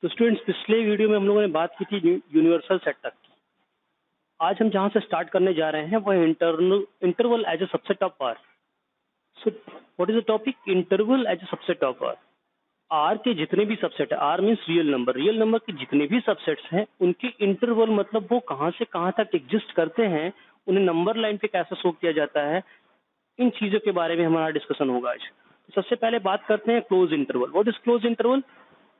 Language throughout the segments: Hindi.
तो स्टूडेंट्स, पिछले वीडियो में हम लोगों ने बात की थी यूनिवर्सल सेट तक की। आज हम जहां से स्टार्ट करने जा रहे हैं वह interval as a subset of R. So what is the topic? Interval as a subset of R. R के जितने भी सबसेट है, आर मीन्स रियल नंबर के जितने भी सबसेट्स हैं उनके इंटरवल मतलब वो कहां से कहां तक एग्जिस्ट करते हैं, उन्हें नंबर लाइन पे कैसे शो किया जाता है, इन चीजों के बारे में हमारा डिस्कशन होगा आज। तो सबसे पहले बात करते हैं close interval. What is close interval?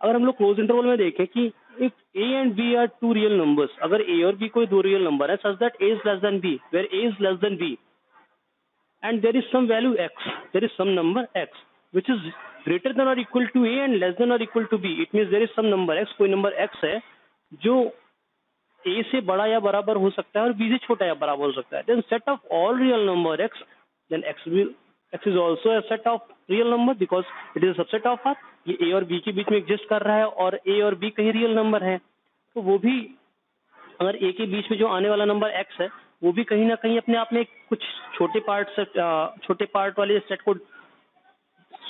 अगर हम लोग क्लोज इंटरवल में देखें कि if A and B are two real numbers, अगर ए और बी कोई दो रियल नंबर है such that A is less than B, where A is less than B and there is some value x, there is some number x which is greater than or equal to a and less than or equal to b, it means there is some number x, कोई नंबर x है जो a से बड़ा या बराबर हो सकता है और b से छोटा या बराबर हो सकता है, then set of all real number x, then x is also a set of real number because it is a subset of r। ये a और b के बीच में एग्जिस्ट कर रहा है और a और b कहीं रियल नंबर है, तो वो भी अगर a के बीच में जो आने वाला नंबर x है वो भी कहीं ना कहीं अपने आप में कुछ छोटे पार्ट वाले सेट को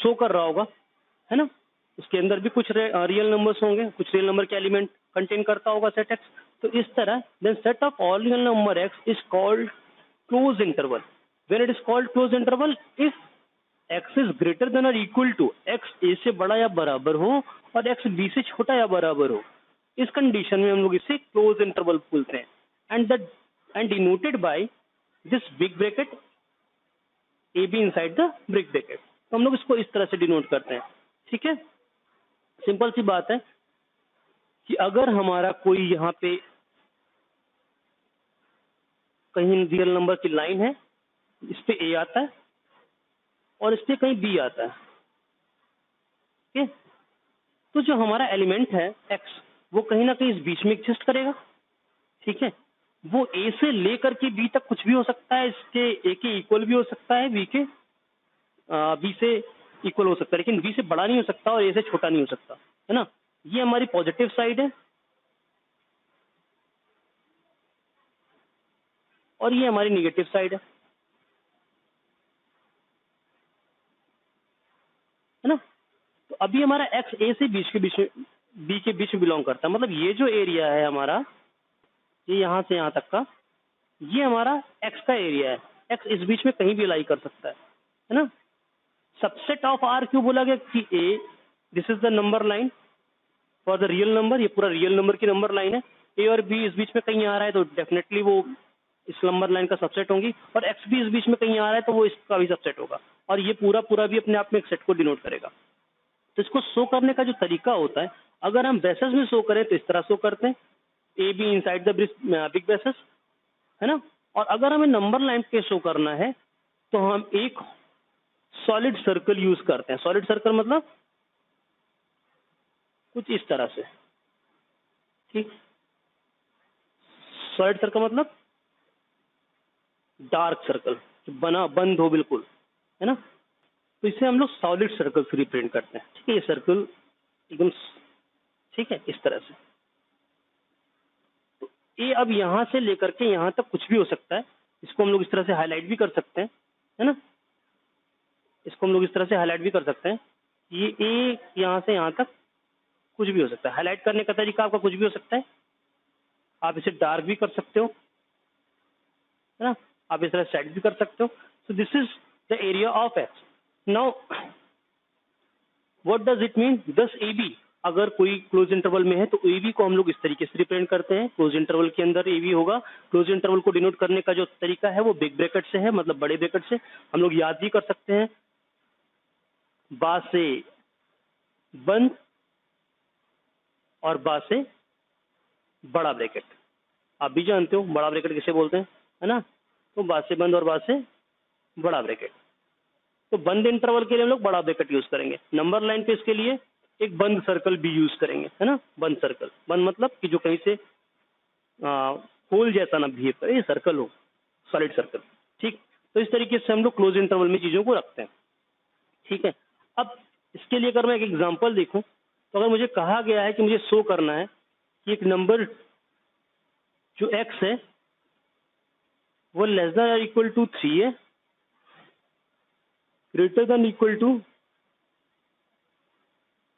शो कर रहा होगा, है ना। उसके अंदर भी कुछ रियल नंबर्स होंगे, कुछ रियल नंबर के एलिमेंट कंटेन करता होगा सेट x। तो इस तरह then set of all real number x is called close interval. When it is called close interval if x is greater than और इक्वल टू, x a से बड़ा या बराबर हो और x b से छोटा या बराबर हो, इस कंडीशन में हम लोग इसे क्लोज इंटरवल बोलते हैं। and denoted by this big bracket a b inside the brick bracket। तो हम लोग इसको इस तरह से डिनोट करते हैं, ठीक है। सिंपल सी बात है कि अगर हमारा कोई यहाँ पे कहीं रियल नंबर की लाइन है, इस पे a आता है और इस पे कहीं b आता है, ठीक है। तो जो हमारा एलिमेंट है x वो कहीं ना कहीं इस बीच में एग्जिस्ट करेगा, ठीक है। वो a से लेकर के b तक कुछ भी हो सकता है, इसके a के इक्वल भी हो सकता है, b से इक्वल हो सकता है, लेकिन b से बड़ा नहीं हो सकता और a से छोटा नहीं हो सकता, है ना। ये हमारी पॉजिटिव साइड है और ये हमारी निगेटिव साइड है ना। तो अभी हमारा x a से b के बीच में बिलोंग करता है, मतलब ये जो एरिया है हमारा, ये यहाँ से यहाँ तक का, ये हमारा x का एरिया है। x इस बीच में कहीं भी लाई कर सकता है ना। सबसेट ऑफ r क्यों बोला गया? कि a this is the number line for the real number, ये पूरा रियल नंबर की नंबर लाइन है। a और b इस बीच में कहीं आ रहा है तो डेफिनेटली वो इस नंबर लाइन का सबसेट होंगी, और x भी इस बीच में कहीं आ रहा है तो वो इसका भी सबसेट होगा, और ये पूरा भी अपने आप में एक सेट को डिनोट करेगा। तो इसको शो करने का जो तरीका होता है, अगर हम बेसिस में शो करें तो इस तरह शो करते हैं, A be inside the big basis, है ना। और अगर हमें नंबर लाइन पे शो करना है तो हम एक सॉलिड सर्कल यूज करते हैं। सॉलिड सर्कल मतलब कुछ इस तरह से, ठीक। सॉलिड सर्कल मतलब डार्क सर्कल, बंद हो बिल्कुल, है ना। तो इसे हम लोग सॉलिड सर्कल से रिप्रेजेंट करते हैं, ठीक है। ये सर्कल एकदम ठीक है इस तरह से। तो ये अब यहां से लेकर के यहां तक कुछ भी हो सकता है, इसको हम लोग इस तरह से हाईलाइट भी कर सकते हैं, है ना। इसको हम लोग इस तरह से हाईलाइट भी कर सकते हैं। ये ए यहां से यहां तक कुछ भी हो सकता है। हाईलाइट करने का तरीका आपका कुछ भी हो सकता है। आप इसे डार्क भी कर सकते हो, है ना। आप इस तरह सेट भी कर सकते हो। सो this is the area of x. Now what does it mean? दस ए बी अगर कोई क्लोज इंटरवल में है तो ए बी को हम लोग इस तरीके से रिप्रेजेंट करते हैं। क्लोज इंटरवल के अंदर ए बी होगा। क्लोज इंटरवल को डिनोट करने का जो तरीका है वो बिग ब्रैकेट से है, मतलब बड़े ब्रैकेट से। हम लोग याद भी कर सकते हैं, बा से बंद और बा से बड़ा ब्रैकेट। आप भी जानते हो बड़ा ब्रैकेट किसे बोलते हैं, है ना। तो बा से बंद और बा से बड़ा ब्रैकेट। तो बंद इंटरवल के लिए हम लोग बड़ा ब्रैकेट यूज करेंगे। नंबर लाइन पे इसके लिए एक बंद सर्कल भी यूज करेंगे, है ना। बंद सर्कल, बंद मतलब कि जो कहीं से होल जैसा ना बिहेव करे, ये सर्कल हो, सॉलिड सर्कल, ठीक। तो इस तरीके से हम लोग क्लोज इंटरवल में चीजों को रखते हैं, ठीक है। अब इसके लिए अगर मैं एक एग्जांपल देखूं, तो अगर मुझे कहा गया है कि मुझे शो करना है कि एक नंबर जो x है वो लेस देन और इक्वल टू 3 है, ग्रेटर देन इक्वल टू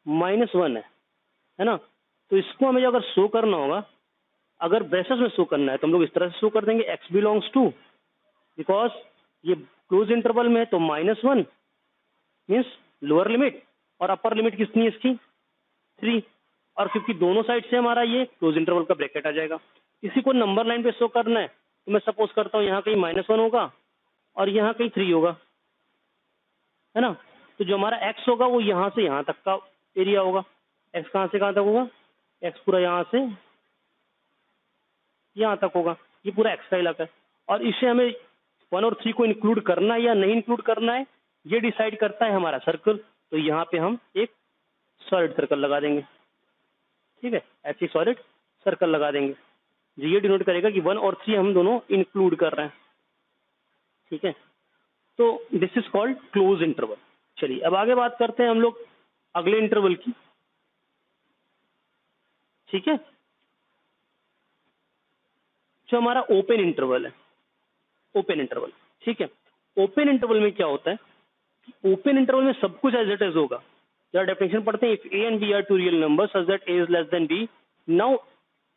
-1 है ना। तो इसको हमें अगर शो करना होगा, अगर ब्रेसेस में शो करना है तो हम लोग इस तरह से शो कर देंगे, x बिलोंग्स टू, बिकॉज ये क्लोज इंटरवल में है तो -1 मीन्स लोअर लिमिट, और अपर लिमिट कितनी है इसकी 3, और क्योंकि दोनों साइड से हमारा ये क्लोज इंटरवल का ब्रैकेट आ जाएगा। इसी को नंबर लाइन पे शो करना है तो मैं सपोज करता हूँ यहाँ कहीं -1 होगा और यहाँ कहीं 3 होगा, है ना। तो जो हमारा x होगा वो यहाँ से यहाँ तक का एरिया होगा। x कहाँ से कहाँ तक होगा, x पूरा यहाँ से यहाँ तक होगा, ये पूरा x का इलाका है। और इसे हमें 1 और 3 को इंक्लूड करना है या नहीं इंक्लूड करना है, ये डिसाइड करता है हमारा सर्कल। तो यहाँ पे हम एक सॉलिड सर्कल लगा देंगे, ठीक है, ऐसी सॉलिड सर्कल लगा देंगे जो ये डिनोट करेगा कि 1 और 3 हम दोनों इंक्लूड कर रहे हैं, ठीक है। तो this is called close interval. चलिए अब आगे बात करते हैं हम लोग अगले इंटरवल की, ठीक है, जो हमारा ओपन इंटरवल है। ओपन इंटरवल, ठीक है। ओपन इंटरवल में क्या होता है, ओपन इंटरवल में सब कुछ एज इट इज होगा। जरा डेफिनेशन पढ़ते हैं, if A and B are two real numbers such that A is less than B, now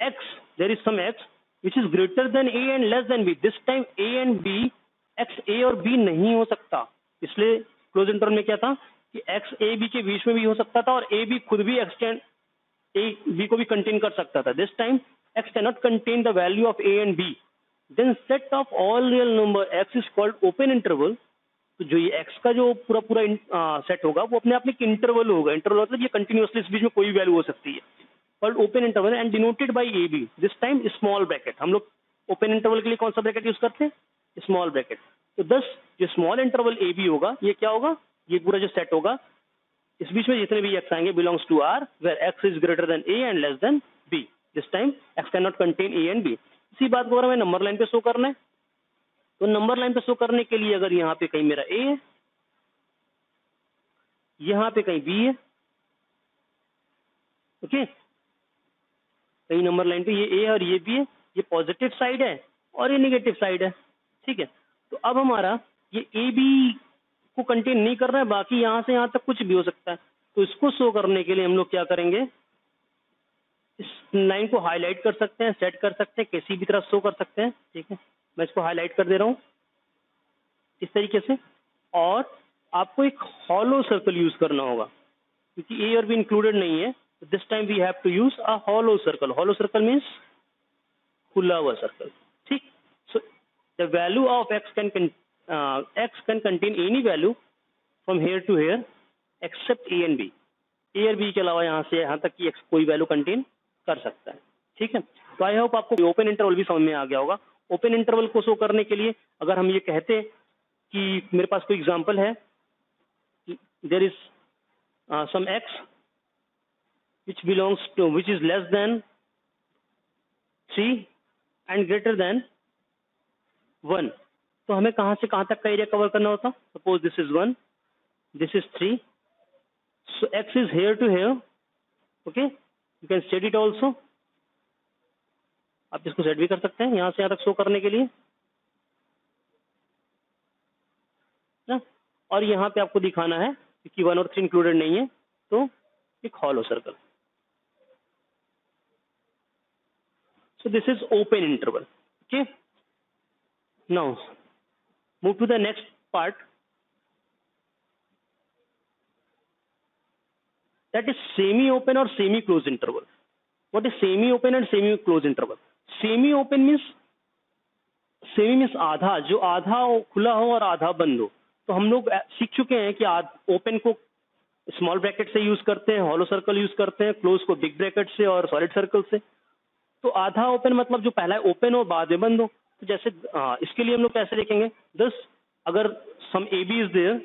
X, there is some X which is greater than A and less than B, this time A and B, X A और बी नहीं हो सकता। इसलिए क्लोज इंटरवल में क्या था कि एक्स ए बी के बीच में भी हो सकता था और ए बी खुद भी एक्स ए बी को भी कंटेन कर सकता था। This time X can not contain the value of A and B, then set of all real number X is called open interval. तो जो ये एक्स का जो पूरा पूरा सेट होगा वो अपने आप में एक इंटरवल होगा। इंटरवल मतलब ये कंटिन्यूअसली इस बीच में कोई वैल्यू हो सकती है, called open interval and denoted by A B, this time small bracket. हम लोग ओपन इंटरवल के लिए कौन सा ब्रैकेट यूज करते हैं, स्मॉल ब्रैकेट। तो दस जो स्मॉल इंटरवल ए बी होगा ये क्या होगा, ये पूरा जो सेट होगा इस बीच में जितने भी एक्स आएंगे belongs to R where X is greater than A and less than B, this time X can not contain A and B. इसी बात को अगर हमें नंबर लाइन पे शो करना है तो नंबर लाइन पे शो करने के लिए अगर यहाँ पे कहीं मेरा ए है, यहाँ पे कहीं बी है, ओके, कहीं नंबर लाइन पे ये ए है और ये बी है, ये पॉजिटिव साइड है और ये निगेटिव साइड है, ठीक है। तो अब हमारा ये ए बी को कंटेन नहीं कर रहा है, बाकी यहाँ से यहाँ तक कुछ भी हो सकता है। तो इसको शो करने के लिए हम लोग क्या करेंगे, इस लाइन को हाईलाइट कर सकते हैं, सेट कर सकते हैं, किसी भी तरह शो कर सकते हैं, ठीक है। मैं इसको हाईलाइट कर दे रहा हूँ इस तरीके से, और आपको एक हॉलो सर्कल यूज करना होगा क्योंकि ए और बी इंक्लूडेड नहीं है। This time we have to use a hollow circle. Hollow circle means खुला हुआ सर्कल, ठीक। So the value of X can contain any value from here to here except A and B. A और बी के अलावा यहाँ से यहाँ तक की एक्स कोई वैल्यू कंटेन कर सकता है, ठीक है। तो आई होप आपको ओपन इंटरवल भी समझ में आ गया होगा। ओपन इंटरवल को शो करने के लिए अगर हम ये कहते कि मेरे पास कोई एग्जांपल है, there is some X which is less than 3 and greater than 1, तो हमें कहाँ से कहाँ तक का एरिया कवर करना होता। Suppose this is 1, this is 3, so x is here to here, okay, you can set it also। आप इसको सेट भी कर सकते हैं यहाँ से यहाँ तक शो करने के लिए ना। और यहाँ पे आपको दिखाना है क्योंकि 1 और 3 इंक्लूडेड नहीं है तो एक hollow circle. So this is open interval, okay। Now move to the next part, that is semi open or semi closed interval। What is semi open and semi closed interval? Semi open means आधा, जो आधा खुला हो और आधा बंद हो। तो हम लोग सीख चुके हैं कि ओपन को स्मॉल ब्रैकेट से यूज करते हैं, हॉलो सर्कल यूज करते हैं, क्लोज को बिग ब्रैकेट से और सॉलिड सर्कल से। तो आधा ओपन मतलब जो पहला ओपन हो बाद में बंद हो। तो जैसे इसके लिए हम लोग कैसे देखेंगे, दस अगर सम ए बी इज देयर,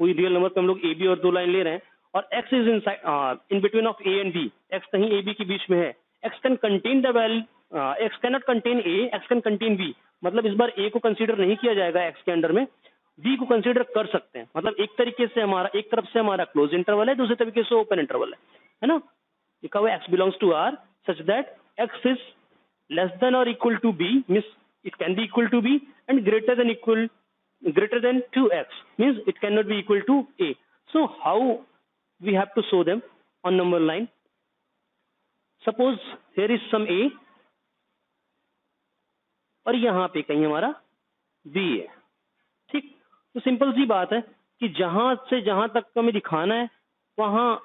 कोई रियल नंबर पे हम लोग ए बी और 2 लाइन ले रहे हैं और X is in between of A and B, X कहीं ए बी के बीच में है, X can contain the value, X can not contain A, X can contain B. मतलब इस बार ए को कंसीडर नहीं किया जाएगा एक्स के अंडर में, बी को कंसीडर कर सकते हैं। मतलब एक तरीके से हमारा, एक तरफ से हमारा क्लोज इंटरवल है, दूसरे तरीके से ओपन इंटरवल है ना। लिखा हुआ X belongs to R such that x is less than or equal to b, means it can be equal to b, and greater than 2x means it cannot be equal to a. So how we have to show them on number line? Suppose here is some A और यहाँ पे कहीं हमारा बी है, ठीक। तो सिंपल सी बात है कि जहां से जहां तक हमें दिखाना है वहां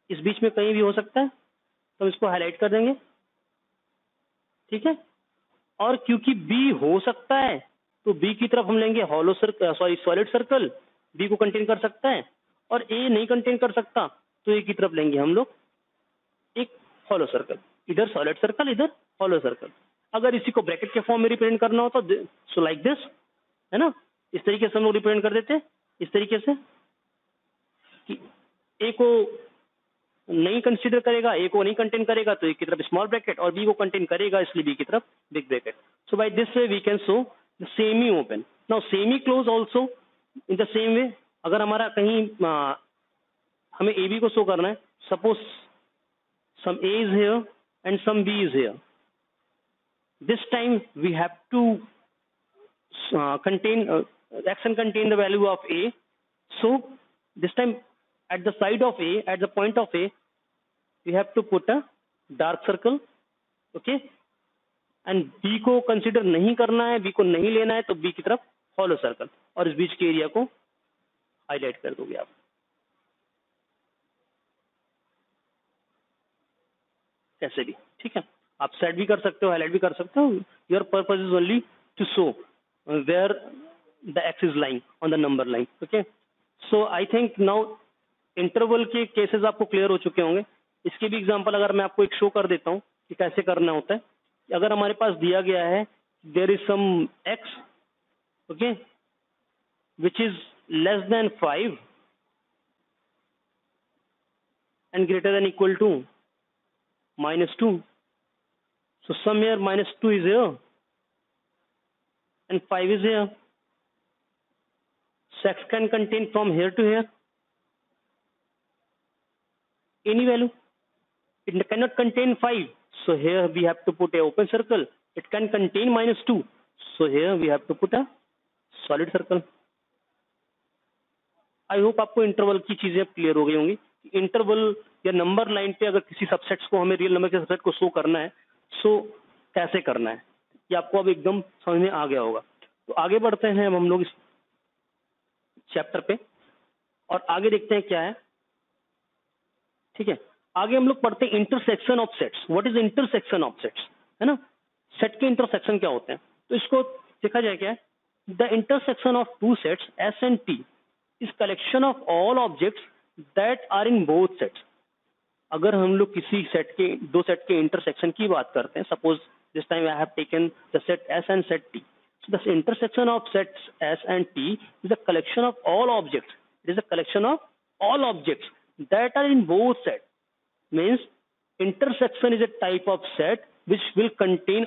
इस बीच में कहीं भी हो सकता है, तो हम इसको हाईलाइट कर देंगे, ठीक है। और क्योंकि बी हो सकता है तो बी की तरफ हम लेंगे hollow circle, sorry solid circle, B को कंटेन कर सकता है, और ए नहीं कंटेन कर सकता तो ए की तरफ लेंगे हम लोग एक हॉलो सर्कल, इधर सॉलिड सर्कल इधर हॉलो सर्कल। अगर इसी को ब्रैकेट के फॉर्म में रिप्रेजेंट करना हो तो सो लाइक दिस, है ना, इस तरीके से हम लोग रिप्रेजेंट कर देते हैं, इस तरीके से कि ए को नहीं कंसीडर करेगा, ए को नहीं कंटेन करेगा तो ए की तरफ स्मॉल ब्रैकेट, और बी को कंटेन करेगा इसलिए बी की तरफ big bracket. So by this way we can show the semi open. Now semi close also in the same way. अगर हमारा कहीं हमें ए बी को शो करना है, suppose some A is here and some B is here. This time we have to contain action contain the value of A. So this time at the side of A, at the point of A, we have to put a dark circle, okay? And B को consider नहीं करना है, B को नहीं लेना है, तो B की तरफ hollow circle, और इस बीच के एरिया को हाईलाइट कर दोगे आप कैसे भी, ठीक है। आप सेट भी कर सकते हो, हाईलाइट भी कर सकते हो। Your purpose is only to show where the x is lying on the number line, okay. So I think now interval के केसेस आपको क्लियर हो चुके होंगे। इसके भी एग्जांपल अगर मैं आपको एक शो कर देता हूँ कि कैसे करना होता है। अगर हमारे पास दिया गया है there is some x, okay, which is less than 5 and greater than equal to -2. So somewhere -2 is here and 5 is here. So x can contain from here to here any value. It cannot contain 5. So here we have to put a open circle. It can contain -2. So here we have to put a solid circle. I hope आपको इंटरवल की चीजें क्लियर हो गई होंगी। इंटरवल या नंबर लाइन पे अगर किसी सबसेट्स को हमें रियल नंबर के सबसेट को शो करना है, सो कैसे करना है ये आपको अब एकदम समझ में आ गया होगा। तो आगे बढ़ते हैं अब हम लोग इस चैप्टर पे और आगे देखते हैं क्या है, ठीक है। आगे हम लोग पढ़ते हैं intersection of sets. What is intersection of sets, है ना, सेट के इंटरसेक्शन क्या होते हैं। तो इसको देखा जाए क्या है, the intersection of two sets S and T is collection of all objects that are in both sets. अगर हम लोग किसी सेट के दो सेट के इंटरसेक्शन की बात करते हैं, suppose this time I have taken the set S and set T, so the intersection of sets S and T is a collection of all objects, it is a collection of all objects that are in both set. means intersection is a type of set which will contain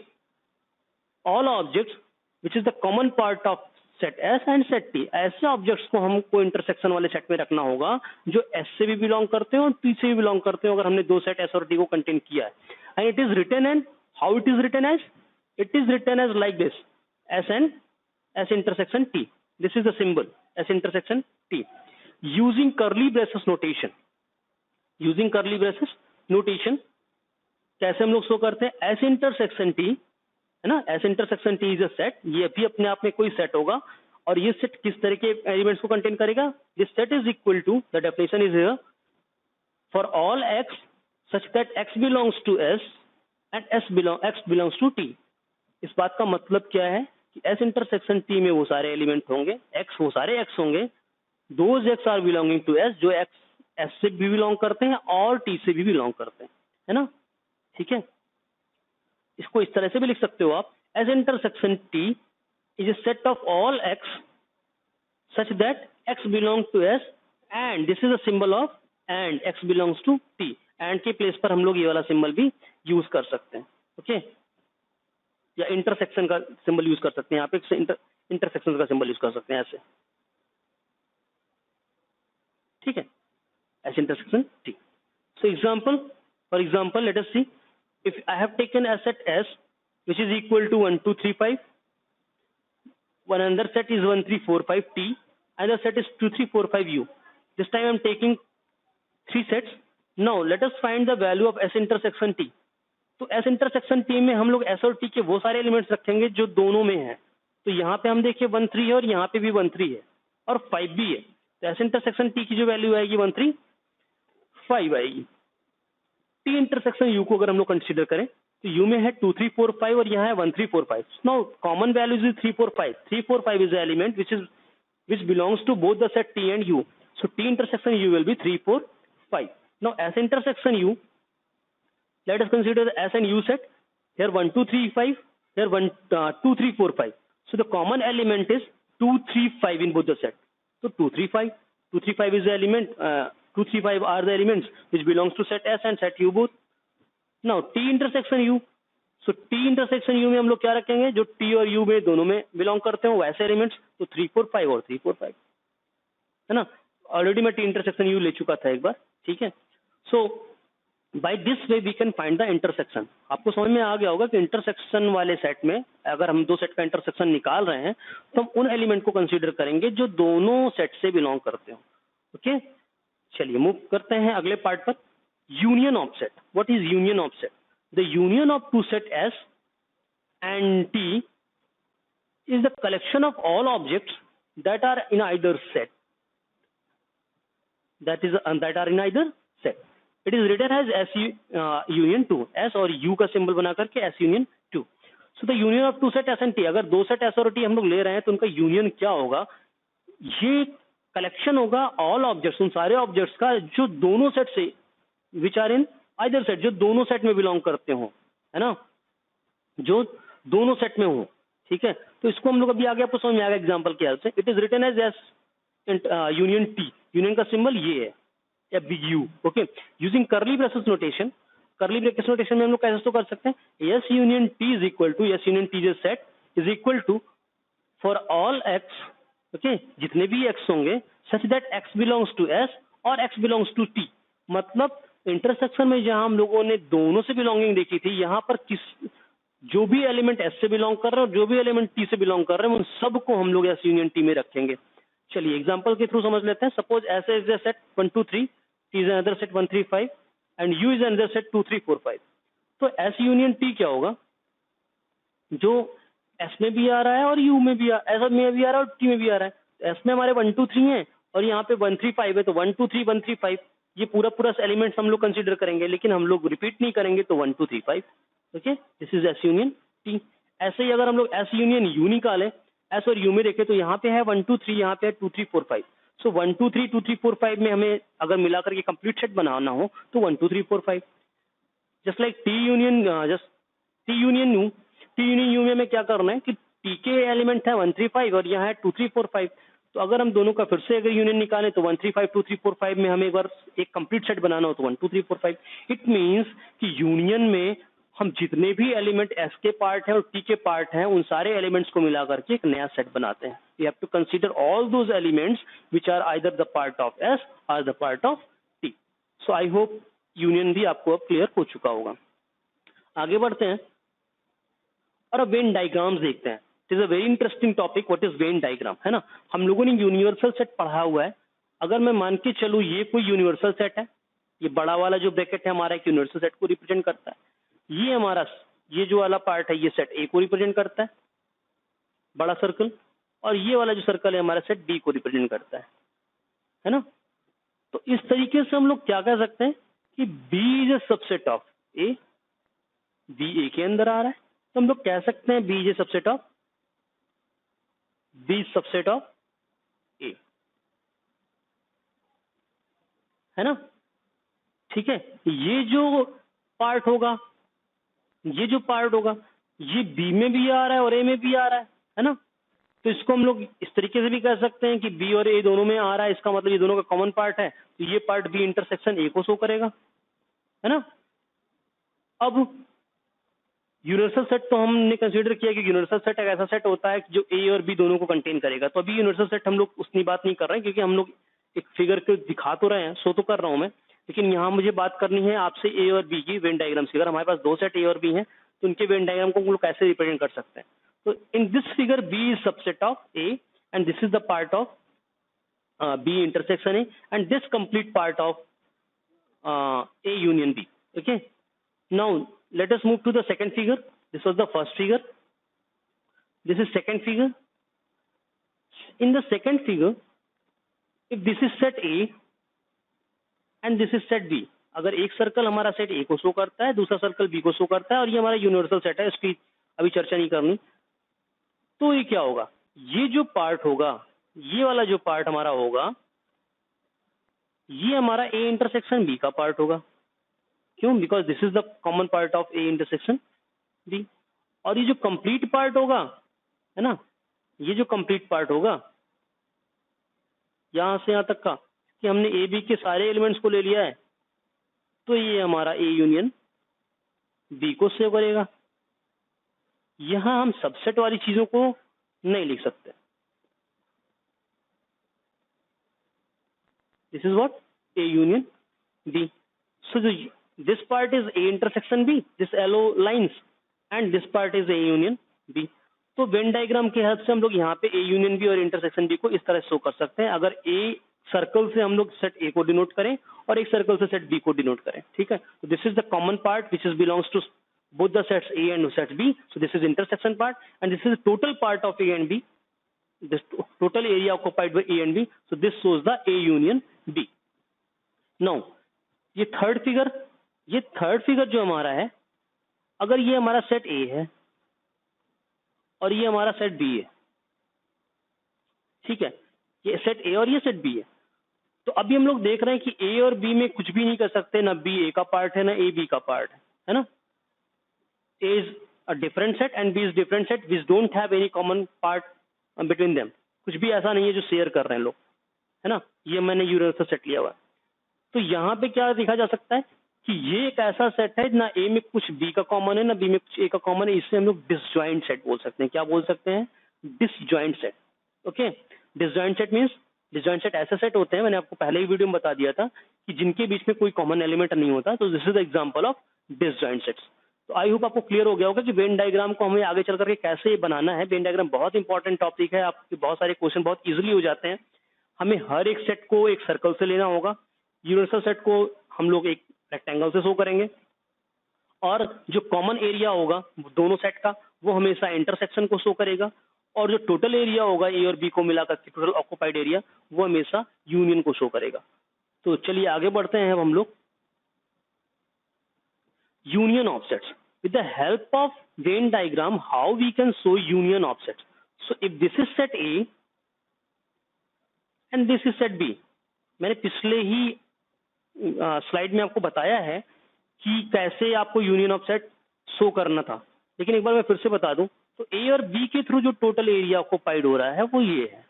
all objects which is the common part of set S and set T। ऐसे ऑब्जेक्ट्स को हमको इंटरसेक्शन वाले सेट में रखना होगा जो S से भी बिलोंग करते हो और T से भी बिलोंग करते हो, अगर हमने दो सेट S और T को कंटेन किया है। And it is written and how it is written as, it is written as like this, S and S intersection T, this is the symbol S intersection T using curly braces notation। Using curly braces notation कैसे हम लोग शो करते हैं, एस इंटरसेक्शन टी, है ना, S intersection T is a set, ये भी अपने आप में कोई सेट होगा और ये सेट किस तरह के एलिमेंट्स को कंटेन करेगा, this set is equal to, the definition is here for all x such that x belongs to S and x belongs to T. इस बात का मतलब क्या है कि एस इंटरसेक्शन टी में वो सारे एलिमेंट होंगे, एक्स वो सारे एक्स होंगे, those x are belonging to S, जो एक्स एस से भी बिलोंग करते हैं और टी से भी बिलोंग करते हैं, है ना, ठीक है। इसको इस तरह से भी लिख सकते हो आप, S intersection T is a set of all x such that x belong to S and this is a symbol of and x belongs to T. And के प्लेस पर हम लोग ये वाला सिंबल भी यूज कर सकते हैं, ओके, या इंटरसेक्शन का सिंबल यूज कर सकते हैं, यहाँ पे इंटरसेक्शन का सिंबल यूज कर सकते हैं ऐसे, ठीक है, as intersection T. So for example, let us see, if I have taken a set S which is equal to 1 2 3 5, one another set is 1 3 4 5 T, another set is 2 3 4 5 U. This time I am taking three sets. Now let us find the value of S intersection T. तो एस इंटरसेक्शन टी में हम लोग एस और टी के वो सारे एलिमेंट्स रखेंगे जो दोनों में है। तो यहाँ पे हम देखिए 1 3 है और यहाँ पे भी 1 3 है और 5 भी है। तो एस इंटरसेक्शन टी की जो वैल्यू आएगी 1 3 5 आएगी। टी इंटरसेक्शन यू को अगर हम लोग कंसीडर करें तो यू में है 2 3 4 5 और यहाँ है 1 3 4 5। Now common values is 3 4 5। 3 4 5 is the element which belongs to both the set T and U. So T intersection U will be 3 4 5. Now S intersection U, let us consider the S and U set. Here 1 2 3 5, here 2 3 4 5. So the common element is 2 3 5 in both the set. So 2 3 5, 2 3 5 is the element, 2 3 5 are the elements which belongs to set S and set U both. Now T intersection U. So T intersection U में हम लोग क्या रखेंगे, जो T और U में दोनों में बिलोंग करते हो वैसे एलिमेंट्स। तो 3 4 5 और 3 4 5 है ना। ऑलरेडी मैं T इंटरसेक्शन U ले चुका था एक बार, ठीक है। So by this way we can find the intersection. आपको समझ में आ गया होगा कि इंटरसेक्शन वाले सेट में अगर हम दो सेट का इंटरसेक्शन निकाल रहे हैं तो हम उन एलिमेंट को कंसीडर करेंगे जो दोनों सेट से बिलोंग करते हो। ओके, चलिए मूव करते हैं अगले पार्ट पर। Union of set. What is union of set? The union of two set S and T is the collection of all objects that are in either set. That are in either set. It is written as S union 2. S और U का सिंबल बना करके S union 2. So the union of two set S and T. अगर दो सेट S और T हम लोग ले रहे हैं तो उनका यूनियन क्या होगा? ये कलेक्शन होगा ऑल ऑब्जेक्ट्स, उन सारे ऑब्जेक्ट्स का जो दोनों सेट से which are in either set, जो दोनों सेट में बिलोंग करते हो, है ना, जो दोनों सेट में हो। ठीक है, तो इसको हम लोग अभी आगे आपको समझ में आएगा एग्जांपल के हेल्प से। It is written as S union T. Union का सिंबल ये है या big U. Okay, using curly braces notation. Curly braces notation में हम लोग कैसे तो कर सकते हैं, S union T is equal to S union T set is equal to for all x, okay, जितने भी एक्स होंगे such that x belongs to S और एक्स बिलोंग्स टू टी। मतलब इंटरसेक्शन में जहां हम लोगों ने दोनों से बिलोंगिंग देखी थी, यहाँ पर जो भी एलिमेंट एस से बिलोंग कर रहे हैं और जो भी एलिमेंट टी से बिलोंग कर रहे हैं उन सबको हम लोग एस यूनियन टी में रखेंगे। चलिए एग्जांपल के थ्रू समझ लेते हैं। Suppose S is a set 1 2 3, T is another set 1 3 5 and you is another set 2 3 4 5। तो एस यूनियन टी क्या होगा, जो एस में भी आ रहा है और यू में भी एस में भी आ रहा है और टी में भी आ रहा है। एस में हमारे 1 2 3 है और यहाँ पे 1 3 5 है, तो 1 2 3 1 3 5 ये पूरा पूरा एलिमेंट्स हम लोग कंसीडर करेंगे, लेकिन हम लोग रिपीट नहीं करेंगे। तो 1 2 3 5, okay, this is S union T. ऐसे ही अगर हम लोग एस यूनियन यू निकालें, एस और यू में देखें तो यहाँ पे है 1 2 3, यहाँ पे है 2 3 4 5। सो 1 2 3 2 3 4 5 में हमें अगर मिलाकर के कंप्लीट सेट बनाना हो तो 1 2 3 4 5। Just like T union you, T union you में हमें क्या करना है कि टी के एलिमेंट है 1 3 5 और यहाँ है 2 3 4 5। तो अगर हम दोनों का फिर से अगर यूनियन निकालें तो 1 3 5 2 3 4 5 में हमें एक बार एक कंप्लीट सेट बनाना हो तो 1 2 3 4 5। इट मींस कि यूनियन में हम जितने भी एलिमेंट एस के पार्ट हैं और टी के पार्ट हैं उन सारे एलिमेंट्स को मिला करके एक नया सेट बनाते हैं। You have to consider all those elements which are either the part of S or the part of T. So I hope union भी आपको अब क्लियर हो चुका होगा। आगे बढ़ते हैं और अब वेन डायग्राम्स देखते हैं। It is a very interesting topic, what is when diagram, है ना। हम लोगों ने यूनिवर्सल सेट पढ़ा हुआ है। अगर मैं मान के चलूँ ये कोई यूनिवर्सल सेट है, ये बड़ा वाला जो ब्रैकेट है हमारा एक यूनिवर्सल सेट को रिप्रेजेंट करता है। ये हमारा ये जो वाला पार्ट है ये सेट ए को रिप्रेजेंट करता है, बड़ा सर्कल, और ये वाला जो सर्कल है हमारा सेट बी को रिप्रेजेंट करता है ना। तो इस तरीके से हम लोग क्या कह सकते हैं कि B is a subset of A, B A के अंदर आ रहा है, तो हम लोग कह सकते हैं B is a subset of B subset of A, है ना। ठीक है, ये जो पार्ट होगा ये बी में भी आ रहा है और ए में भी आ रहा है ना। तो इसको हम लोग इस तरीके से भी कह सकते हैं कि बी और ए दोनों में आ रहा है, इसका मतलब ये दोनों का कॉमन पार्ट है, तो ये पार्ट बी इंटरसेक्शन ए को शो करेगा, है ना। अब यूनिवर्सल सेट तो हमने कंसीडर किया कि यूनिवर्सल सेट एक ऐसा सेट होता है जो ए और बी दोनों को कंटेन करेगा। तो अभी यूनिवर्सल सेट हम लोग उतनी बात नहीं कर रहे हैं, क्योंकि हम लोग एक फिगर को दिखा तो रहे हैं, शो तो कर रहा हूं मैं, लेकिन यहाँ मुझे बात करनी है आपसे ए और बी की वेन डायग्राम्स की। अगर हमारे पास दो सेट ए और बी हैं तो उनके वेन डायग्राम को हम लोग कैसे रिप्रेजेंट कर सकते हैं। तो in this figure B is subset of A and this is the part of B intersection A and this complete part of A union B. Okay, now let us move to the second figure. This was the first figure. This is second figure. In the second figure, if this is set A and this is set B, अगर एक सर्कल हमारा सेट ए को शो करता है, दूसरा सर्कल बी को शो करता है, और ये हमारा यूनिवर्सल सेट है, इसकी अभी चर्चा नहीं करनी, तो ये क्या होगा, ये जो पार्ट होगा, ये वाला जो पार्ट हमारा होगा, ये हमारा ए इंटरसेक्शन बी का पार्ट होगा. क्यों? Because this is the common part of A intersection B. और ये जो कंप्लीट पार्ट होगा, है ना, ये जो कंप्लीट पार्ट होगा यहां से यहां तक का, कि हमने ए बी के सारे एलिमेंट्स को ले लिया है, तो ये हमारा ए यूनियन बी को सेव करेगा. यहां हम सबसेट वाली चीजों को नहीं लिख सकते. This is what A union B. So this part is A intersection B, this yellow lines, and this part is A union B. तो वेन डायग्राम के हेल्प से हम लोग यहाँ पे ए यूनियन बी और इंटरसेक्शन बी को इस तरह शो कर सकते हैं. अगर ए सर्कल से हम लोग सेट ए को डिनोट करें और एक सर्कल से सेट बी को डिनोट करें. ठीक है, तो this is the common part which is belongs to both the sets A and sets B. So this is intersection part, and this is the total part of A and B. This total area occupied by A and B. So this shows the A union B. Now ये थर्ड फिगर जो हमारा है, अगर ये हमारा सेट A है और ये हमारा सेट B है, ठीक है, ये सेट A और ये सेट B है, तो अभी हम लोग देख रहे हैं कि A और B में कुछ भी नहीं कर सकते, ना B A का पार्ट है, ना A B का पार्ट है ना. A is a different set and B is different set which don't have any common part between them. कुछ भी ऐसा नहीं है जो शेयर कर रहे हैं लोग, है ना. ये मैंने यूनिवर्सल सेट लिया हुआ है. तो यहाँ पे क्या देखा जा सकता है कि ये एक ऐसा सेट है ना A में कुछ B का कॉमन है, ना B में कुछ A का कॉमन है. इससे हम लोग डिसजॉइंट सेट बोल सकते हैं. क्या बोल सकते हैं? Disjoint set. Okay, disjoint set means, disjoint set ऐसे सेट होते हैं, मैंने आपको पहले ही वीडियो में बता दिया था, कि जिनके बीच में कोई कॉमन एलिमेंट नहीं होता. तो this is the example of disjoint sets. तो आई होप आपको क्लियर हो गया होगा कि वेन डायग्राम को हमें आगे चल करके कैसे बनाना है. वेन डायग्राम बहुत इंपॉर्टेंट टॉपिक है. आपके बहुत सारे क्वेश्चन बहुत इजीली हो जाते हैं. हमें हर एक सेट को एक सर्कल से लेना होगा. यूनिवर्सल सेट को हम लोग एक रेक्टेंगल से शो करेंगे, और जो कॉमन एरिया होगा दोनों सेट का, वो हमेशा इंटरसेक्शन को शो करेगा, और जो टोटल एरिया होगा ए और बी को मिलाकर के टोटल ऑक्युपाइड एरिया, वो हमेशा यूनियन को शो करेगा. तो चलिए आगे बढ़ते हैं अब हम लोग. Union of sets. With the help of Venn diagram, how we can show union of sets? So if this is set A and this is set B, मैंने पिछले ही स्लाइड में आपको बताया है कि कैसे आपको यूनियन ऑफ सेट शो करना था, लेकिन एक बार मैं फिर से बता दूं. तो A और B के थ्रू जो टोटल एरिया ऑक्युपाइड हो रहा है वो ये है.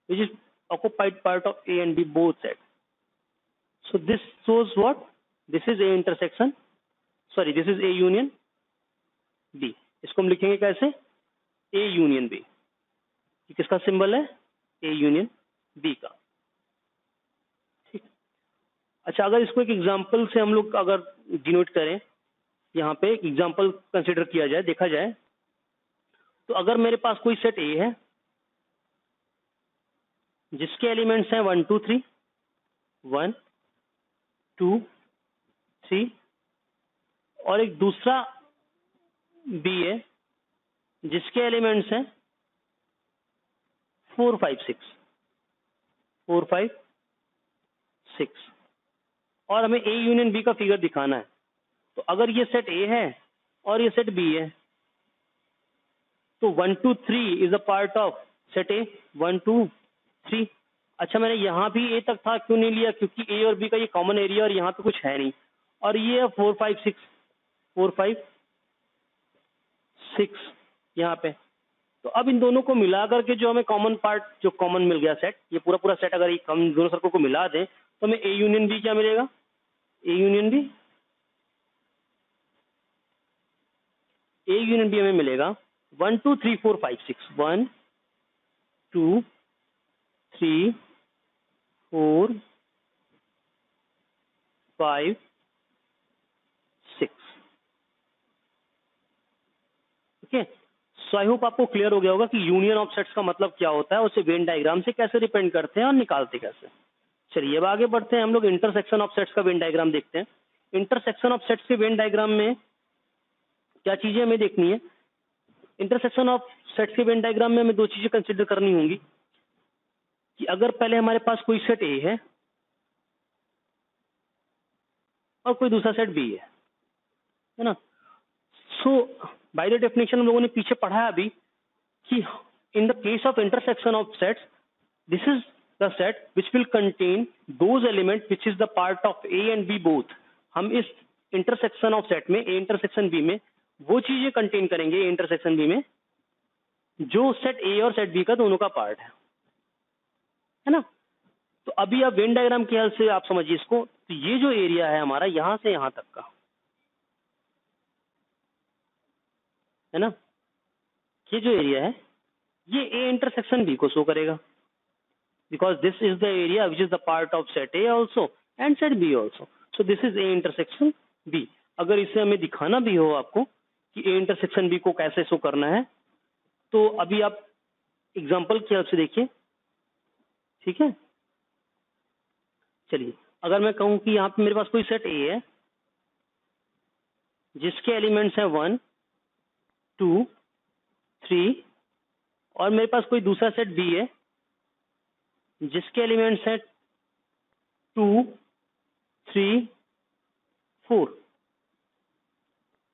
Which is occupied part of A and B both sets. So this shows what? This is A intersection. Sorry, this is A union B. इसको हम लिखेंगे कैसे? A union B. ये किसका सिंबल है? A union B का. ठीक. अच्छा, अगर इसको एक एग्जांपल से हम लोग अगर डिनोट करें, यहाँ पे एक एग्जांपल कंसिडर किया जाए, देखा जाए, तो अगर मेरे पास कोई सेट A है जिसके एलिमेंट्स हैं 1 2 3, 1 2 3, और एक दूसरा B है जिसके एलिमेंट्स हैं 4 5 6, 4 5 6, और हमें A यूनियन B का फिगर दिखाना है. तो अगर ये सेट A है और ये सेट B है, तो 1 2 3 is a part of set A. 1 2 3. अच्छा, मैंने यहाँ भी A तक था क्यों नहीं लिया? क्योंकि A और B का ये कॉमन एरिया और यहाँ पे कुछ है नहीं, और ये 4 5 6, 4 5 6 यहाँ पे. तो अब इन दोनों को मिला करके जो हमें कॉमन पार्ट, जो कॉमन मिल गया सेट, ये पूरा पूरा सेट अगर हम दोनों सर्कल को मिला दें तो हमें A यूनियन B क्या मिलेगा? A union B, A union B हमें मिलेगा 1 2 3 4 5 6, 1 2 3 4 5 6. Okay, सो आई होप आपको क्लियर हो गया होगा कि यूनियन ऑफ सेट्स का मतलब क्या होता है, उसे वेन डायग्राम से कैसे रिप्रेजेंट करते हैं और निकालते कैसे। चलिए अब आगे बढ़ते हैं, हम लोग इंटरसेक्शन ऑफ सेट्स का वेन डायग्राम देखते हैं। इंटरसेक्शन ऑफ सेट्स के वेन डायग्राम में क्या चीजें हमें देखनी है। इंटरसेक्शन ऑफ सेट्स के वेन डायग्राम में हमें दो चीजें कंसिडर करनी होंगी कि अगर पहले हमारे पास कोई सेट ए है और कोई दूसरा सेट बी है ना। सो बाय द डेफिनेशन हम लोगों ने पीछे पढ़ा है अभी कि in the case of intersection of sets, this is the set which will contain those element which is the part of A and B both. हम इस इंटरसेक्शन ऑफ सेट में ए इंटरसेक्शन बी में वो चीजें कंटेन करेंगे ए इंटरसेक्शन बी में जो सेट ए और सेट बी का दोनों का पार्ट है ना। तो अभी आप वेन डायग्राम के हेल्प से आप समझिए इसको। तो ये जो एरिया है हमारा यहां से यहां तक का है ना, ये जो एरिया है ये ए इंटरसेक्शन बी को शो करेगा, because this is the area which is the part of set A also and set B also. So this is A intersection B. अगर इसे हमें दिखाना भी हो आपको कि ए इंटरसेक्शन बी को कैसे शो करना है, तो अभी आप एग्जाम्पल की हेल्प से देखिए, ठीक है। चलिए अगर मैं कहूं कि यहाँ पे मेरे पास कोई सेट ए है जिसके एलिमेंट्स हैं 1 2 3 और मेरे पास कोई दूसरा सेट बी है जिसके एलिमेंट्स हैं 2 3 4।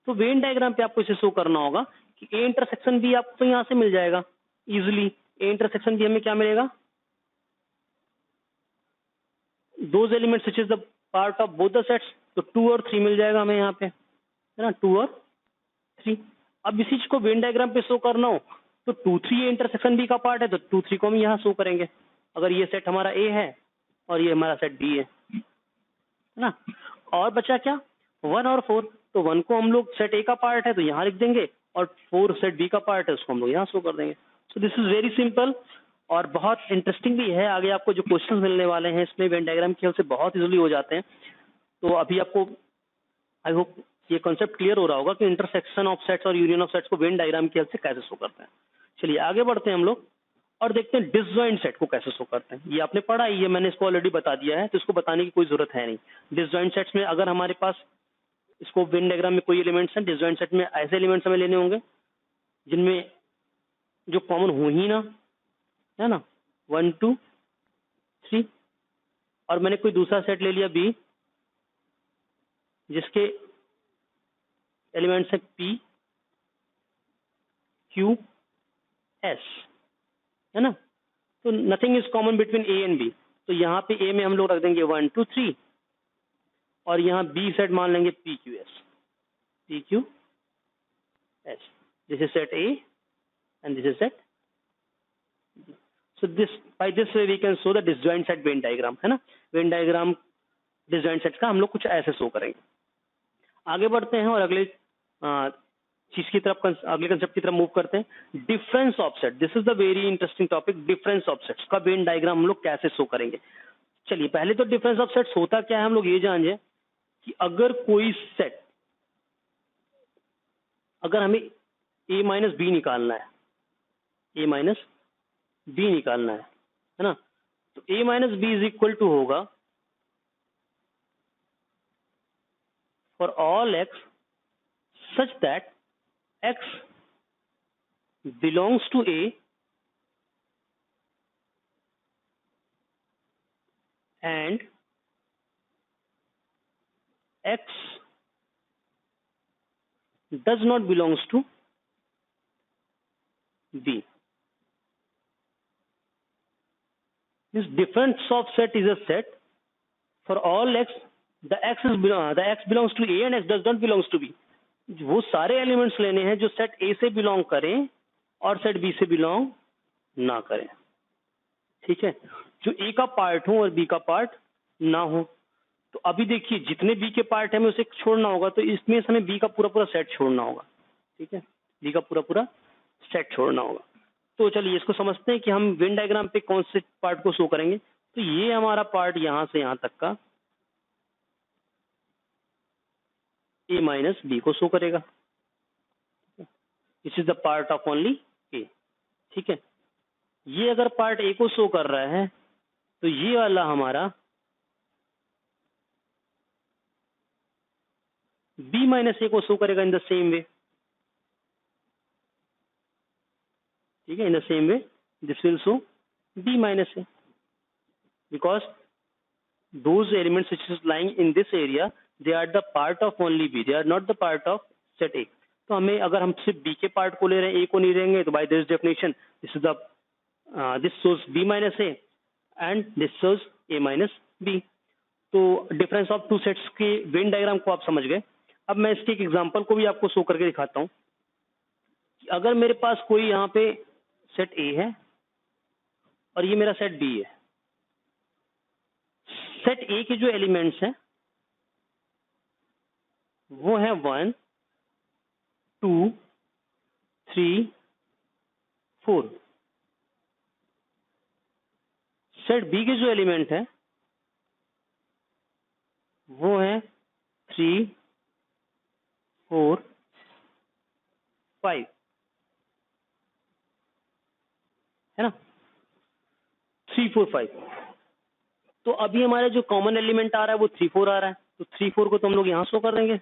तो वेन डायग्राम पे आपको इसे शो करना होगा कि ए इंटरसेक्शन बी आपको यहां से मिल जाएगा इजिली। ए इंटरसेक्शन बी हमें क्या मिलेगा, those elements which is the part of both the sets. तो 2 और 3 मिल जाएगा हमें यहाँ पे, है ना, 2 और 3। अब इसी चीज को वेन डायग्राम पे शो करना हो तो 2 3 इंटरसेक्शन बी का पार्ट है तो 2 3 को हम यहाँ शो करेंगे। अगर ये सेट हमारा ए है और ये हमारा सेट बी है ना। और बचा क्या, 1 और 4। तो 1 को हम लोग सेट ए का पार्ट है तो यहाँ लिख देंगे और 4 सेट बी का पार्ट है उसको हम लोग यहाँ शो कर देंगे। सो दिस इज वेरी सिंपल और बहुत इंटरेस्टिंग भी है। आगे आपको जो क्वेश्चन मिलने वाले हैं इसमें वेन डायग्राम की हेल्प से बहुत इजीली हो जाते हैं। तो अभी आपको आई होप ये कॉन्सेप्ट क्लियर हो रहा होगा कि इंटरसेक्शन ऑफ सेट्स और यूनियन ऑफ सेट्स को वेन डायग्राम की हेल्प से कैसे शो करते हैं। चलिए आगे बढ़ते हैं हम लोग और देखते हैं डिसजॉइंट सेट को कैसे शो करते हैं। ये आपने पढ़ा ही है, मैंने इसको ऑलरेडी बता दिया है तो इसको बताने की कोई जरूरत है नहीं। डिसजॉइंट सेट्स में अगर हमारे पास इसको वेन डायग्राम में कोई एलिमेंट्स हैं, डिसजॉइंट सेट में ऐसे एलिमेंट्स हमें लेने होंगे जिनमें जो कॉमन हो ही ना, है ना, 1 2 3। और मैंने कोई दूसरा सेट ले लिया बी जिसके एलिमेंट्स हैं पी क्यू एस, है ना। तो nothing is common between A and B. तो यहाँ पे ए में हम लोग रख देंगे 1 2 3 और यहाँ बी सेट मान लेंगे P Q S. This is set A and this is set. So this by this way we can show the disjoint set Venn diagram, है ना। वेन डायग्राम डिसजॉइंट सेट का हम लोग कुछ ऐसे शो करेंगे। आगे बढ़ते हैं और अगले चीज की तरफ, अगले कंसेप्ट की तरफ मूव करते हैं। Difference of set, this is the very interesting topic. Difference of sets का वेन डायग्राम हम लोग कैसे शो करेंगे। चलिए पहले तो डिफरेंस ऑफ सेट्स होता क्या है हम लोग ये जानिए कि अगर कोई सेट, अगर हमें ए माइनस बी निकालना है, ए माइनस बी निकालना है ना, तो A minus B is equal to होगा for all x such that x belongs to A and x does not belongs to B. This difference of set is a set for all x. The x belongs to A and x does not belongs to B. वो सारे एलिमेंट्स लेने हैं जो सेट ए से बिलोंग करें और सेट बी से बिलोंग ना करें, ठीक है, जो ए का पार्ट हो और बी का पार्ट ना हो। तो अभी देखिए जितने बी के पार्ट है हमें उसे छोड़ना होगा, तो इसमें से हमें बी का पूरा पूरा सेट छोड़ना होगा, ठीक है, बी का पूरा पूरा सेट छोड़ना होगा। तो चलिए इसको समझते हैं कि हम वेन डायग्राम पे कौन से पार्ट को शो करेंगे। तो ये हमारा पार्ट यहां से यहां तक का ए माइनस बी को शो करेगा। This is the part of only A. ठीक है, ये अगर पार्ट ए को शो कर रहा है तो ये वाला हमारा बी माइनस ए को शो करेगा इन द सेम वे। ठीक है, in the same way this will show B minus A, because those elements which is lying in this area, they are the part of only B, they are not the part of set A। तो हमें अगर हम सिर्फ B के पार्ट को ले रहे हैं, A को नहीं लेंगे, तो by this definition this is the this shows B minus A and this shows A minus B। तो डिफरेंस ऑफ टू सेट्स के वेन डायग्राम को आप समझ गए। अब मैं इसके एक एग्जांपल को भी आपको शो करके दिखाता हूँ। अगर मेरे पास कोई यहाँ पे सेट A है और ये मेरा सेट B है, सेट ए के जो एलिमेंट्स हैं वो है 1 2 3 4। सेट बी के जो एलिमेंट है वो है 3 4 5, है ना, 3 4 5। तो अभी हमारे जो कॉमन एलिमेंट आ रहा है वो 3 4 आ रहा है, तो 3 4 को तो हम लोग यहां शो कर देंगे,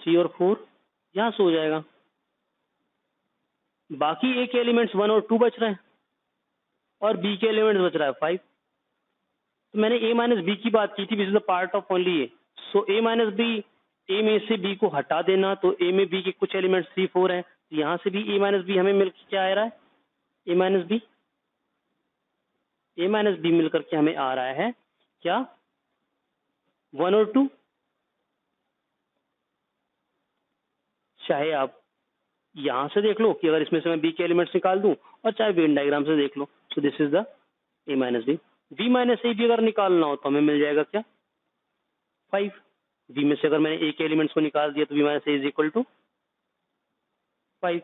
3 और 4 यहां शो हो जाएगा। बाकी ए के एलिमेंट्स 1 और 2 बच रहे हैं और बी के एलिमेंट्स बच रहा है 5। तो मैंने ए माइनस बी की बात की थी, which is the part of only A. So A minus B, A में से बी को हटा देना, तो ए में बी के कुछ एलिमेंट्स 3 4 हैं, तो यहां से भी ए माइनस बी हमें मिलकर क्या आ रहा है, ए माइनस बी, ए माइनस बी मिलकर के हमें आ रहा है क्या, 1 और 2। चाहे आप यहां से देख लो कि अगर इसमें से मैं बी के एलिमेंट्स निकाल दूं, और चाहे वेन डायग्राम से देख लो। So this is the A minus B. B minus A भी अगर निकालना हो तो हमें मिल जाएगा क्या, 5। बी में से अगर मैंने ए के एलिमेंट्स को निकाल दिया तो B minus A is equal to 5।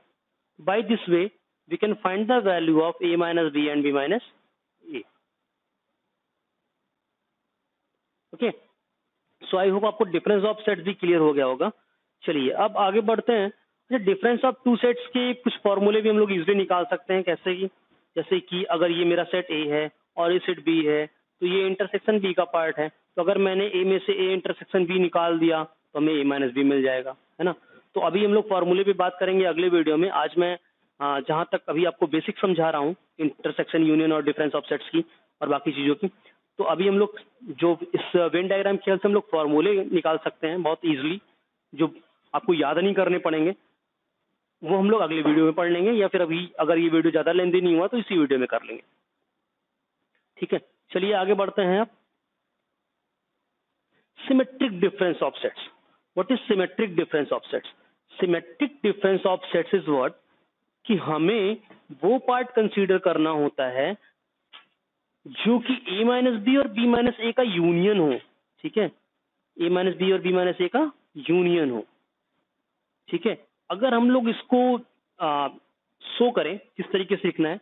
By this way we can find the value of A minus B and B minus A. Okay, so I hope आपको डिफरेंस ऑफ सेट्स भी क्लियर हो गया होगा। चलिए अब आगे बढ़ते हैं। डिफरेंस ऑफ टू सेट्स के कुछ फॉर्मूले भी हम लोग इजीली निकाल सकते हैं। कैसे कि, जैसे कि अगर ये मेरा सेट ए है और ये सेट बी है, तो ये इंटरसेक्शन बी का पार्ट है, तो अगर मैंने ए में से ए इंटरसेक्शन बी निकाल दिया तो हमें ए माइनस बी मिल जाएगा, है ना। तो अभी हम लोग फॉर्मूले पे बात करेंगे अगले वीडियो में। आज मैं जहाँ तक अभी आपको बेसिक समझा रहा हूँ इंटरसेक्शन, यूनियन और डिफरेंस ऑफ सेट्स की और बाकी चीज़ों की, तो अभी हम लोग जो इस वेन डायग्राम की हेल्प से हम लोग फॉर्मूले निकाल सकते हैं बहुत ईजिली, जो आपको याद नहीं करने पड़ेंगे, वो हम लोग अगले वीडियो में पढ़ लेंगे, या फिर अभी अगर ये वीडियो ज़्यादा लेंदी नहीं हुआ तो इसी वीडियो में कर लेंगे। ठीक है, चलिए आगे बढ़ते हैं। अब symmetric difference of sets. What is symmetric difference of sets? Symmetric difference of sets is what, कि हमें वो पार्ट कंसीडर करना होता है जो कि ए माइनस बी और बी माइनस ए का यूनियन हो। ठीक है, ए माइनस बी और बी माइनस ए का यूनियन हो। ठीक है, अगर हम लोग इसको शो करें किस तरीके से लिखना है,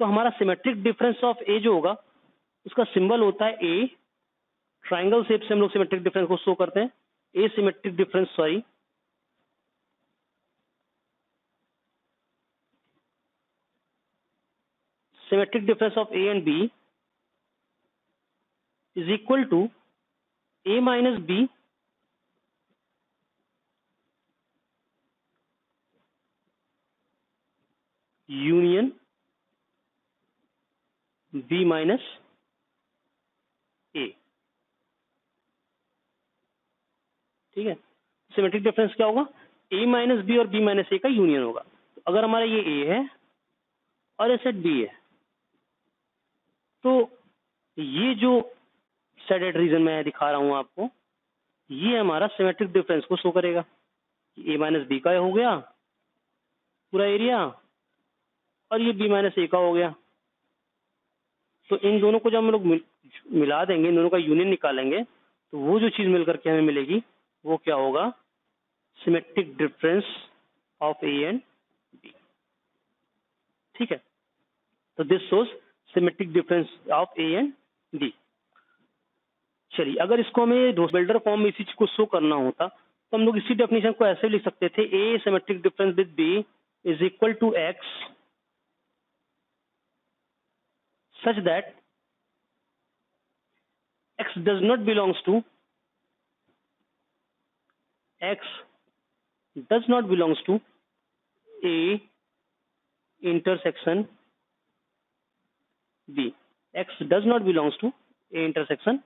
तो हमारा सिमेट्रिक डिफरेंस ऑफ ए जो होगा उसका सिंबल होता है ए। ट्राइंगल शेप से हम लोग सिमेट्रिक डिफरेंस को शो करते हैं। A symmetric difference, sorry, symmetric difference of A and B is equal to A minus B union B minus A. ठीक है, सिमेट्रिक डिफरेंस क्या होगा, ए माइनस बी और बी माइनस ए का यूनियन होगा। तो अगर हमारा ये ए है और ये सेट बी है, तो ये जो शेडेड रीजन मैं दिखा रहा हूं आपको, ये हमारा सिमेट्रिक डिफरेंस को शो करेगा। ए माइनस बी का हो गया पूरा एरिया और ये बी माइनस ए का हो गया। तो इन दोनों को जब हम लोग मिला देंगे, इन दोनों का यूनियन निकालेंगे, तो वो जो चीज मिलकर के हमें मिलेगी वो क्या होगा, symmetric difference of A and B. ठीक है, तो this shows symmetric difference of A and B. चलिए, अगर इसको हमें रोज बिल्डर फॉर्म में इसी चीज को शो करना होता तो हम लोग इसी डेफिनेशन को ऐसे लिख सकते थे, A symmetric difference with B is equal to X such that x does not belongs to x does not belongs to a intersection b, x does not belongs to a intersection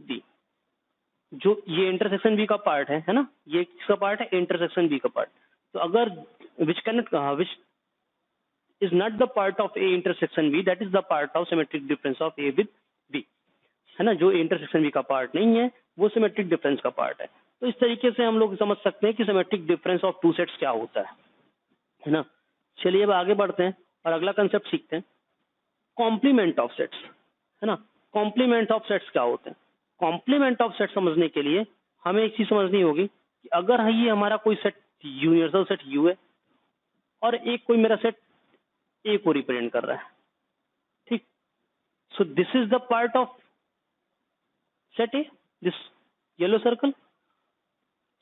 b। जो ये इंटरसेक्शन बी का पार्ट है ना, ये किसका पार्ट है, इंटरसेक्शन बी का पार्ट। तो अगर विच कैन कहा which is not the part of A intersection B, that is the part of symmetric difference of A with B, है ना। जो इंटरसेक्शन बी का पार्ट नहीं है वो सिमेट्रिक डिफरेंस का पार्ट है। तो इस तरीके से हम लोग समझ सकते हैं कि symmetric difference of two sets क्या होता है ना। चलिए अब आगे बढ़ते हैं और अगला कंसेप्ट सीखते हैं, कॉम्प्लीमेंट ऑफ सेट्स, है ना। कॉम्प्लीमेंट ऑफ सेट्स क्या होते हैं? कॉम्प्लीमेंट ऑफ सेट समझने के लिए हमें एक चीज समझनी होगी कि अगर ये हमारा कोई सेट यूनिवर्सल सेट यू है और एक कोई मेरा सेट ए को रिप्रेजेंट कर रहा है, ठीक। सो this is the part of set A, this yellow circle.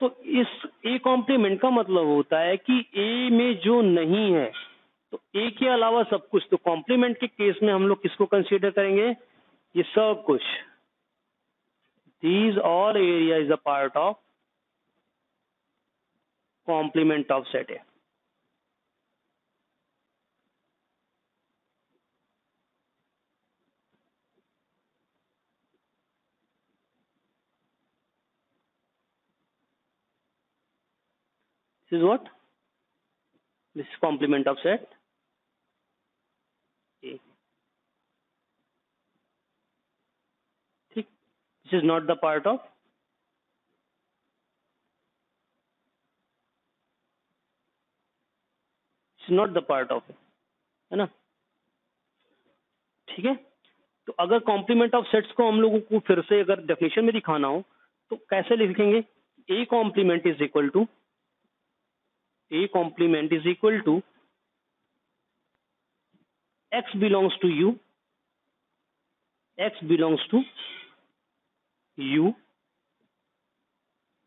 तो इस ए कॉम्प्लीमेंट का मतलब होता है कि ए में जो नहीं है तो ए के अलावा सब कुछ। तो कॉम्प्लीमेंट के केस में हम लोग किसको कंसीडर करेंगे? ये सब कुछ, these all area is a part of complement of set A। This is what? This is complement of set A, ठीक। This is not the part of, this is not the part of, है ना, ठीक है। तो अगर कॉम्प्लीमेंट ऑफ सेट्स को हम लोगों को फिर से अगर डेफिनेशन में दिखाना हो तो कैसे लिखेंगे? A complement is equal to, A complement is equal to x belongs to U, x belongs to U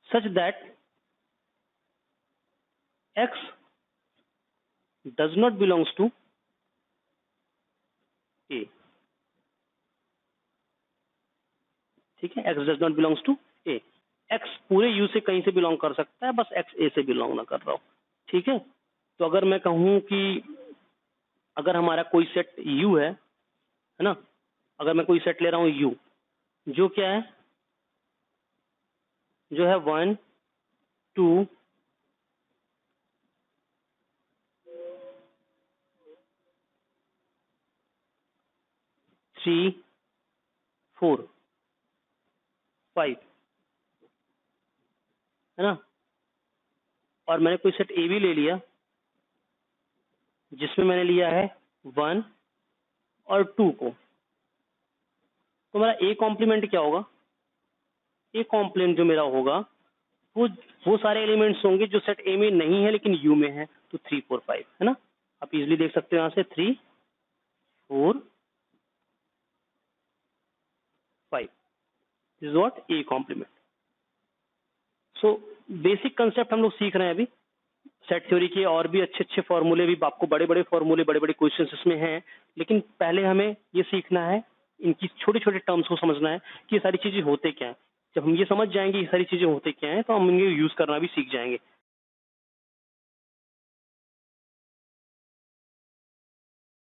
such that x does not belongs to a, ठीक है। x does not belongs to a, x पूरे u से कहीं से बिलोंग कर सकता है, बस x a से बिलोंग ना कर रहा हो, ठीक है। तो अगर मैं कहूं कि अगर हमारा कोई सेट u है ना, अगर मैं कोई सेट ले रहा हूं u जो क्या है, जो है 1 2 3 4 5, है ना। और मैंने कोई सेट ए भी ले लिया जिसमें मैंने लिया है 1 और 2 को, तो मेरा ए कॉम्प्लीमेंट क्या होगा? ए कॉम्प्लीमेंट जो मेरा होगा वो सारे एलिमेंट्स होंगे जो सेट ए में नहीं है लेकिन यू में है। तो 3 4 5, है ना। आप इजिली देख सकते हो यहाँ से 3 4 5 is what A complement. So basic concept हम लोग सीख रहे हैं अभी सेट थ्योरी के, और भी अच्छे अच्छे फॉर्मूले भी आपको, बड़े बड़े फॉर्मूले, बड़े बड़े क्वेश्चन इसमें हैं, लेकिन पहले हमें ये सीखना है, इनकी छोटे छोटे टर्म्स को समझना है कि ये सारी चीजें होते क्या हैं। जब हम ये समझ जाएंगे ये सारी चीजें होते क्या हैं तो हम इन्हें यूज करना भी सीख जाएंगे।